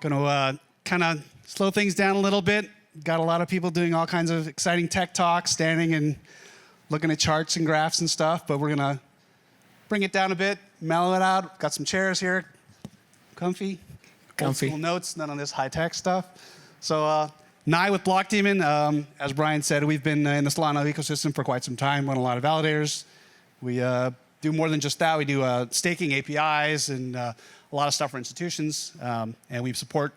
Going to kind of slow things down a little bit. Got a lot of people doing all kinds of exciting tech talks, standing and looking at charts and graphs and stuff, but we're going to bring it down a bit, mellow it out. Got some chairs here, comfy. Old school notes, none of this high-tech stuff. So Nye with BlockDemon, as Brian said, we've been in the Solana ecosystem for quite some time, run a lot of validators. We do more than just that. We do staking APIs and a lot of stuff for institutions. And we support,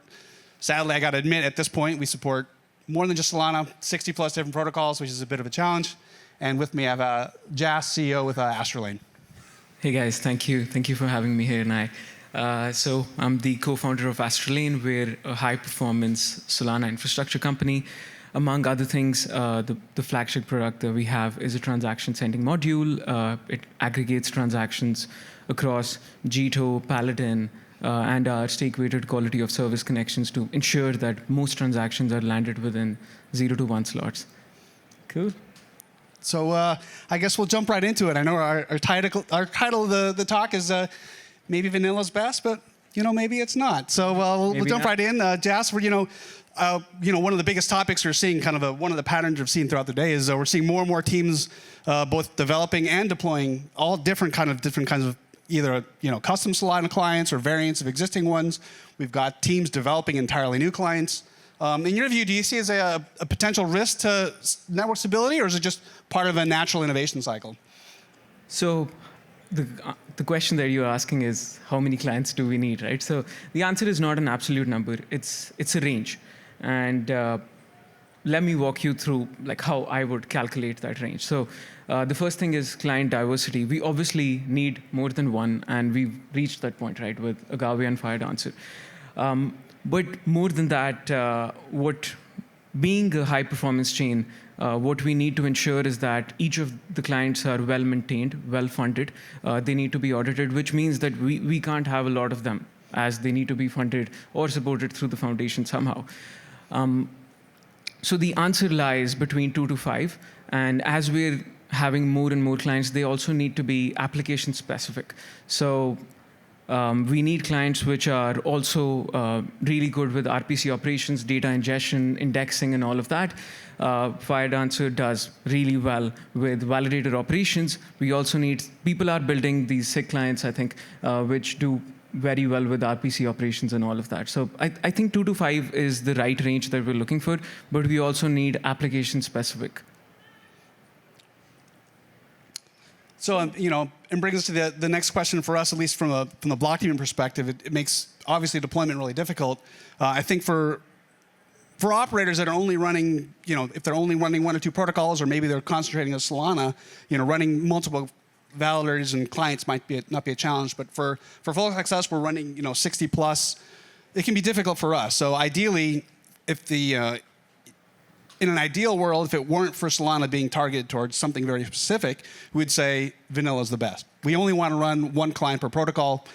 sadly, I got to admit, at this point, we support more than just Solana, 60 plus different protocols, which is a bit of a challenge. And with me, I have Jas, CEO with Astrolane. Hey guys, thank you. Thank you for having me here, Nye. So I'm the co-founder of Astrolane. We're a high-performance Solana infrastructure company. Among other things, the flagship product that we have is a transaction sending module. It aggregates transactions across Jito, Paladin, and our stake-weighted quality of service connections to ensure that most transactions are landed within 0 to 1 slots. Cool. So I guess we'll jump right into it. I know our title of the talk is maybe vanilla's best, but maybe it's not. So we'll jump right in. Jas, one of the biggest topics we're seeing, kind of one of the patterns we've seen throughout the day is we're seeing more and more teams both developing and deploying all different kinds of either custom Solana clients or variants of existing ones. We've got teams developing entirely new clients. In your view, do you see as a potential risk to network stability, or is it just part of a natural innovation cycle? So the question that you're asking is, how many clients do we need, right? So the answer is not an absolute number. It's a range. And let me walk you through how I would calculate that range. So the first thing is client diversity. We obviously need more than one, and we've reached that point, right, with Agave and FireDancer. But more than that, being a high-performance chain, what we need to ensure is that each of the clients are well-maintained, well-funded. They need to be audited, which means that we can't have a lot of them, as they need to be funded or supported through the foundation somehow. So the answer lies between 2 to 5. And as we're having more and more clients, they also need to be application-specific. So we need clients which are also really good with RPC operations, data ingestion, indexing, and all of that. FireDancer does really well with validator operations. We also need, people are building these SIG clients, I think, which do very well with RPC operations and all of that. So I think 2 to 5 is the right range that we're looking for, but we also need application-specific. So, and brings us to the next question for us, at least from the BlockDemon perspective. It makes, obviously, deployment really difficult. I think for operators that are only running, if they're only running 1 or 2 protocols, or maybe they're concentrating on Solana, running multiple validators and clients might not be a challenge. But for folks like us, we're running, 60 plus. It can be difficult for us. So ideally, if in an ideal world, if it weren't for Solana being targeted towards something very specific, we'd say vanilla is the best. We only want to run 1 client per protocol.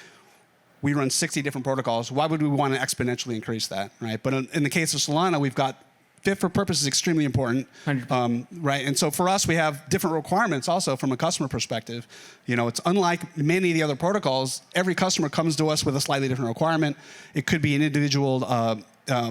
We run 60 different protocols. Why would we want to exponentially increase that, right? But in the case of Solana, we've got fit for purpose is extremely important, right? And so for us, we have different requirements also from a customer perspective. It's unlike many of the other protocols. Every customer comes to us with a slightly different requirement. It could be an individual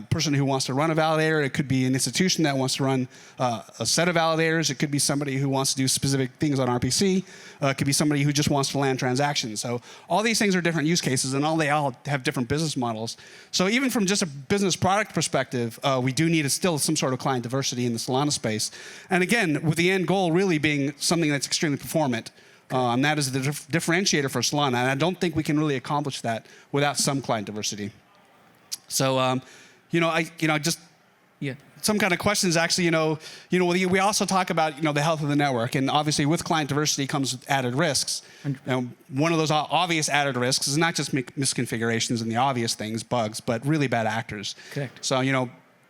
person who wants to run a validator. It could be an institution that wants to run a set of validators. It could be somebody who wants to do specific things on RPC. It could be somebody who just wants to land transactions. So all these things are different use cases, and they all have different business models. So even from just a business product perspective, we do need still some sort of client diversity in the Solana space. And again, with the end goal really being something that's extremely performant. And that is the differentiator for Solana. And I don't think we can really accomplish that without some client diversity. So, some kind of questions actually, we also talk about, the health of the network. And obviously with client diversity comes added risks. One of those obvious added risks is not just misconfigurations and the obvious things, bugs, but really bad actors. Correct. So,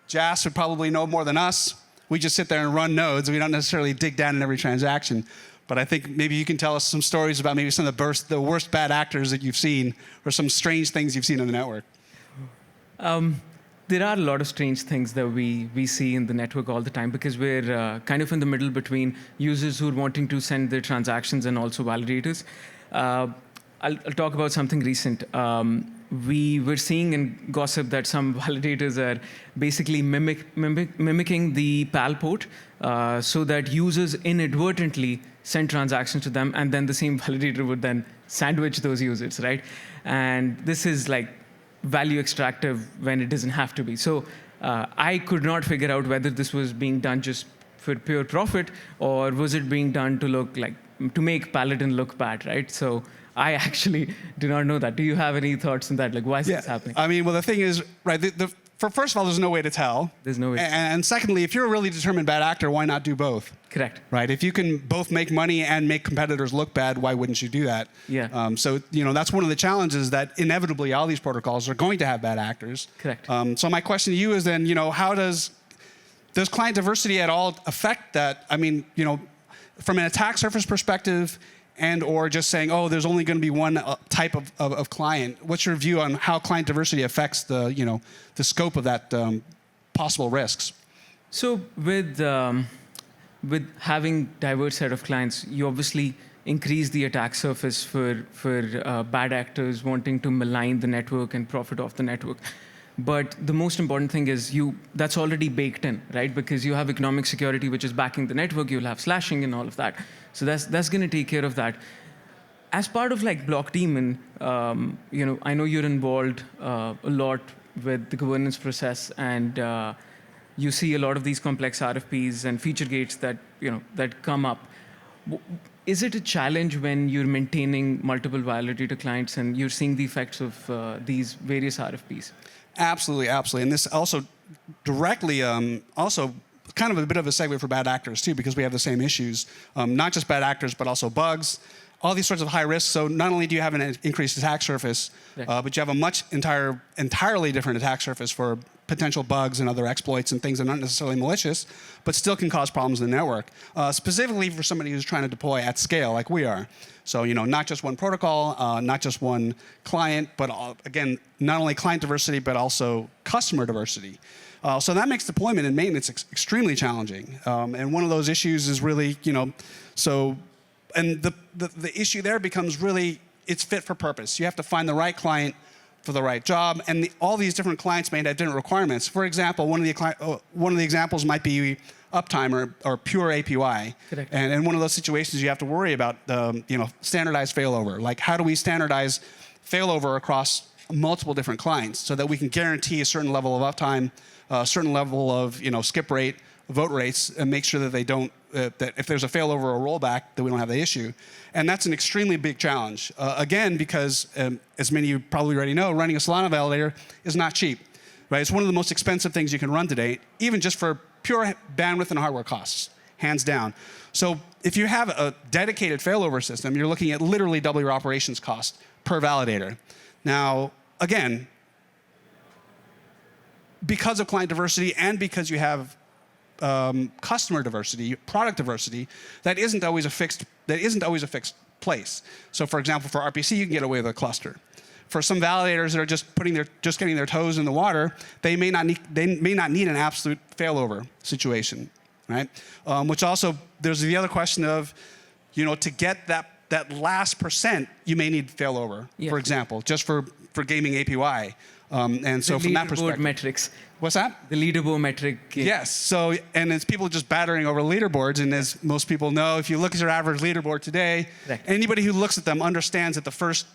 Jas would probably know more than us. We just sit there and run nodes. We don't necessarily dig down in every transaction. But I think maybe you can tell us some stories about maybe some of the worst bad actors that you've seen, or some strange things you've seen on the network. There are a lot of strange things that we see in the network all the time, because we're kind of in the middle between users who are wanting to send their transactions and also validators. I'll talk about something recent. we were seeing in gossip that some validators are basically mimicking the PAL port so that users inadvertently send transactions to them, and then the same validator would then sandwich those users, right? And this is like value extractive when it doesn't have to be. So I could not figure out whether this was being done just for pure profit, or was it being done to look like, to make Paladin look bad, right? So I actually do not know that. Do you have any thoughts on that? Like, why is this happening? I mean, well, the thing is, right, first of all, there's no way to tell. There's no way. And secondly, if you're a really determined bad actor, why not do both? Correct. Right? If you can both make money and make competitors look bad, why wouldn't you do that? Yeah. So, that's one of the challenges, that inevitably all these protocols are going to have bad actors. Correct. So my question to you is then, how does client diversity at all affect that? I mean, from an attack surface perspective, and or just saying, oh, there's only going to be one type of client. What's your view on how client diversity affects the scope of that possible risks? So with having diverse set of clients, you obviously increase the attack surface for bad actors wanting to malign the network and profit off the network. But the most important thing is that's already baked in, right? Because you have economic security, which is backing the network. You'll have slashing and all of that. So that's going to take care of that. As part of like Block Demon, I know you're involved a lot with the governance process, and you see a lot of these complex RFPs and feature gates that come up. Is it a challenge when you're maintaining multiple validator clients and you're seeing the effects of these various RFPs? Absolutely, absolutely. And this also directly, also kind of a bit of a segue for bad actors too, because we have the same issues. Not just bad actors, but also bugs, all these sorts of high risks. So not only do you have an increased attack surface, but you have a entirely different attack surface for potential bugs and other exploits and things that aren't necessarily malicious, but still can cause problems in the network, specifically for somebody who's trying to deploy at scale like we are. So, not just one protocol, not just one client, but again, not only client diversity, but also customer diversity. So that makes deployment and maintenance extremely challenging. And one of those issues is really, and the issue there becomes really, it's fit for purpose. You have to find the right client for the right job, and all these different clients may have different requirements. For example, one of the examples might be uptime or pure APY. Correct. And in one of those situations, you have to worry about standardized failover. Like, how do we standardize failover across multiple different clients so that we can guarantee a certain level of uptime, a certain level of skip rate, vote rates, and make sure that they don't that if there's a failover or a rollback, that we don't have the issue. And that's an extremely big challenge. Again, because as many of you probably already know, running a Solana validator is not cheap. Right? It's one of the most expensive things you can run today, even just for pure bandwidth and hardware costs, hands down. So if you have a dedicated failover system, you're looking at literally double your operations cost per validator. Now, again, because of client diversity and because you have customer diversity, product diversity, that isn't always a fixed place. So, for example, for RPC, you can get away with a cluster. For some validators that are just getting their toes in the water, they may not need an absolute failover situation, right? Which also, there's the other question of, to get that last percent, you may need failover, for example, just for gaming APY. And so from that perspective, metrics. What's that? The leaderboard metric. Yeah. Yes. So, and it's people just battering over leaderboards. And as most people know, if you look at your average leaderboard today, anybody who looks at them understands that the first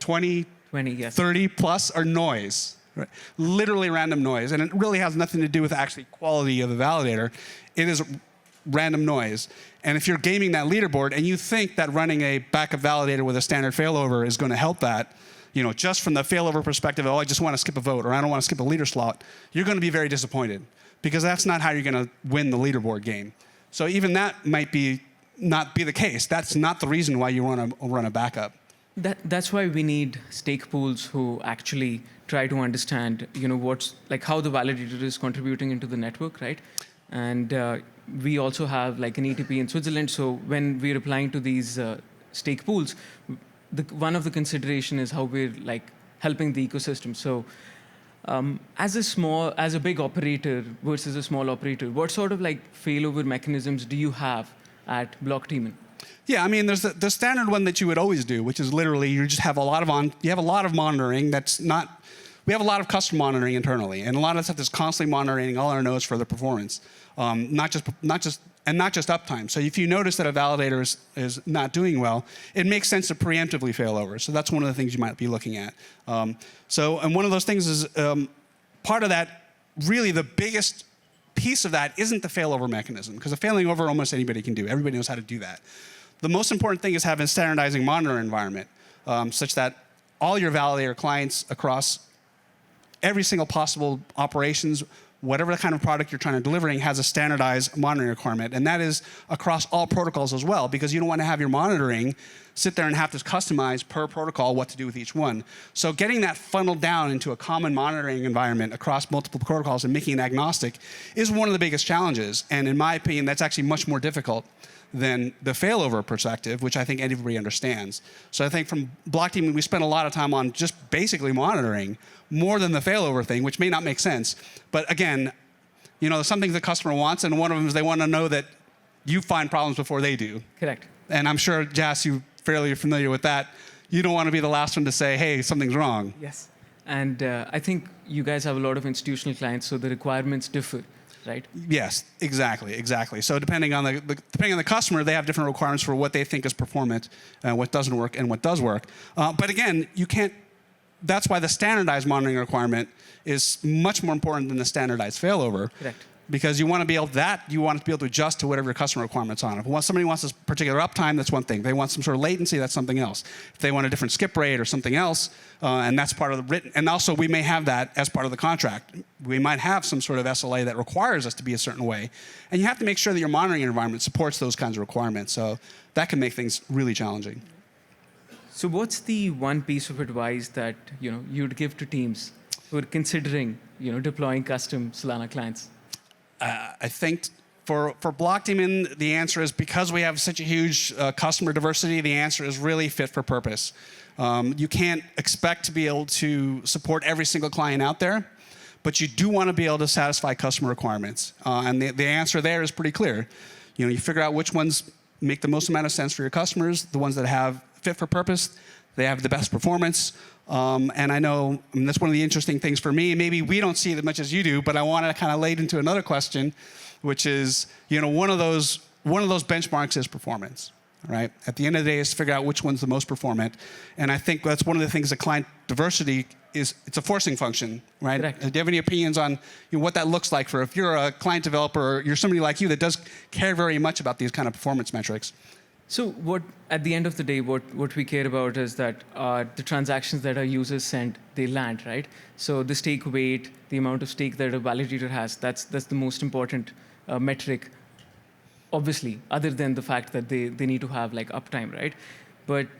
20, 30 plus are noise. Right? Literally random noise. And it really has nothing to do with actually quality of the validator. It is random noise. And if you're gaming that leaderboard and you think that running a backup validator with a standard failover is going to help that, just from the failover perspective, I just want to skip a vote or I don't want to skip a leader slot, you're going to be very disappointed because that's not how you're going to win the leaderboard game. So even that might not be the case. That's not the reason why you want to run a backup. That's why we need stake pools who actually try to understand, what's like how the validator is contributing into the network, right? And we also have like an ETP in Switzerland. So when we're applying to these stake pools, one of the consideration is how we're like helping the ecosystem. So as a big operator versus a small operator, what sort of like failover mechanisms do you have at Block Demon? Yeah, I mean, there's the standard one that you would always do, which is literally you just have a lot of monitoring that's not. We have a lot of custom monitoring internally, and a lot of stuff is constantly monitoring all our nodes for their performance, not just uptime. So if you notice that a validator is not doing well, it makes sense to preemptively fail over. So that's one of the things you might be looking at. And one of those things is part of that. Really, the biggest piece of that isn't the failover mechanism, because the failing over almost anybody can do. Everybody knows how to do that. The most important thing is having a standardizing monitor environment, such that all your validator clients across every single possible operations, whatever the kind of product you're trying to delivering, has a standardized monitoring requirement. And that is across all protocols as well, because you don't want to have your monitoring sit there and have to customize per protocol what to do with each one. So getting that funneled down into a common monitoring environment across multiple protocols and making it agnostic is one of the biggest challenges. And in my opinion, that's actually much more difficult than the failover perspective, which I think everybody understands. So I think from Block Team, we spent a lot of time on just basically monitoring more than the failover thing, which may not make sense. But again, something the customer wants, and one of them is they want to know that you find problems before they do. Correct. And I'm sure, Jas, you're fairly familiar with that. You don't want to be the last one to say, hey, something's wrong. Yes. And I think you guys have a lot of institutional clients, so the requirements differ. Right? Yes, exactly. So depending on the customer, they have different requirements for what they think is performant, what doesn't work, and what does work. But again, you can't. That's why the standardized monitoring requirement is much more important than the standardized failover. Correct. Because you want to be able to adjust to whatever your customer requirements are. If somebody wants this particular uptime, that's one thing. If they want some sort of latency, that's something else. If they want a different skip rate or something else, and that's part of the written. And also, we may have that as part of the contract. We might have some sort of SLA that requires us to be a certain way, and you have to make sure that your monitoring environment supports those kinds of requirements. So that can make things really challenging. So, what's the one piece of advice that you'd give to teams who are considering deploying custom Solana clients? I think for Block Team, the answer is, because we have such a huge customer diversity, the answer is really fit for purpose. You can't expect to be able to support every single client out there, but you do want to be able to satisfy customer requirements. And the answer there is pretty clear. You figure out which ones make the most amount of sense for your customers, the ones that have fit for purpose, they have the best performance. And I know that's one of the interesting things for me. Maybe we don't see it as much as you do, but I want to kind of lay into another question, which is, one of those benchmarks is performance, right? At the end of the day, is to figure out which one's the most performant. And I think that's one of the things that client diversity is. It's a forcing function, right? Correct. Do you have any opinions on what that looks like for if you're a client developer, or you're somebody like you that does care very much about these kind of performance metrics? So at the end of the day, what we care about is that the transactions that our users send, they land, right? So the stake weight, the amount of stake that a validator has, that's the most important metric, obviously, other than the fact that they need to have uptime, right? But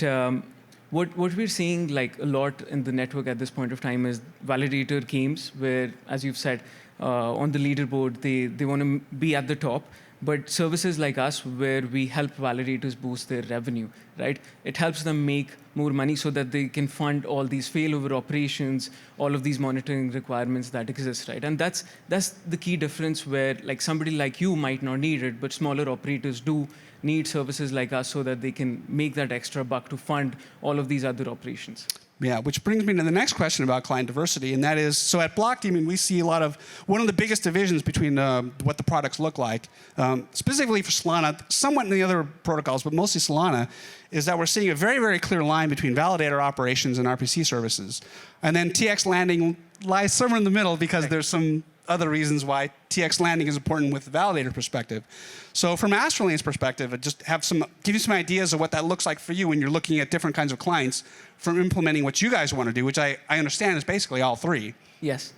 what we're seeing a lot in the network at this point of time is validator games where, as you've said, on the leaderboard, they want to be at the top. But services like us, where we help validators boost their revenue, right? It helps them make more money so that they can fund all these failover operations, all of these monitoring requirements that exist, right? And that's the key difference, where somebody like you might not need it, but smaller operators do need services like us so that they can make that extra buck to fund all of these other operations. Yeah, which brings me to the next question about client diversity, and that is, so at Block Team, we see one of the biggest divisions between what the products look like, specifically for Solana, somewhat in the other protocols, but mostly Solana, is that we're seeing a very, very clear line between validator operations and RPC services. And then TX landing lies somewhere in the middle, because there's some other reasons why TX landing is important with the validator perspective. So from Astrolane's perspective, just give you some ideas of what that looks like for you when you're looking at different kinds of clients from implementing what you guys want to do, which I understand is basically all three. Yes.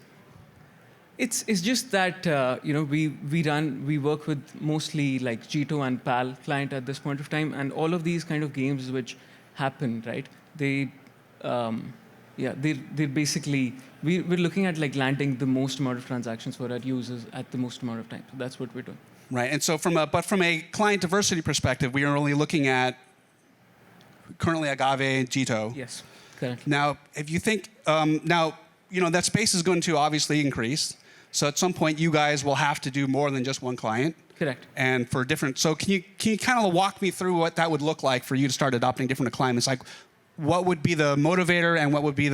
It's just that we work with mostly G2 and PAL client at this point of time, and all of these kind of games which happen, right? They're basically, we're looking at landing the most amount of transactions for our users at the most amount of time. So that's what we're doing. Right, and so from a client diversity perspective, we are only looking at currently Agave and Jito. Yes, correct. Now, if you think, that space is going to obviously increase. So at some point, you guys will have to do more than just one client. Correct. And for different, so can you kind of walk me through what that would look like for you to start adopting different requirements? Like, what would be the motivator, and what would be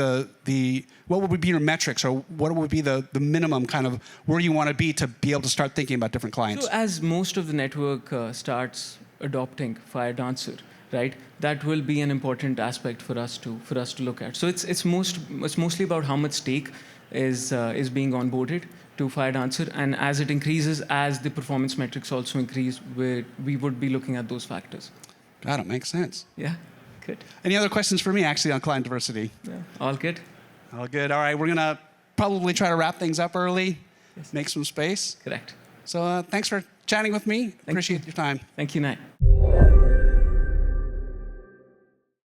what would be your metrics, or what would be the minimum kind of where you want to be able to start thinking about different clients? So as most of the network starts adopting fired answer, right, that will be an important aspect for us to look at. So it's mostly about how much stake is being onboarded to fired answer, and as it increases, as the performance metrics also increase, we would be looking at those factors. Got it. Makes sense. Yeah. Good. Any other questions for me, actually, on client diversity? Yeah. All good. All good. All right. We're going to probably try to wrap things up early, Yes. make some space. Correct. So thanks for chatting with me. Appreciate your time. Thank you, Nai.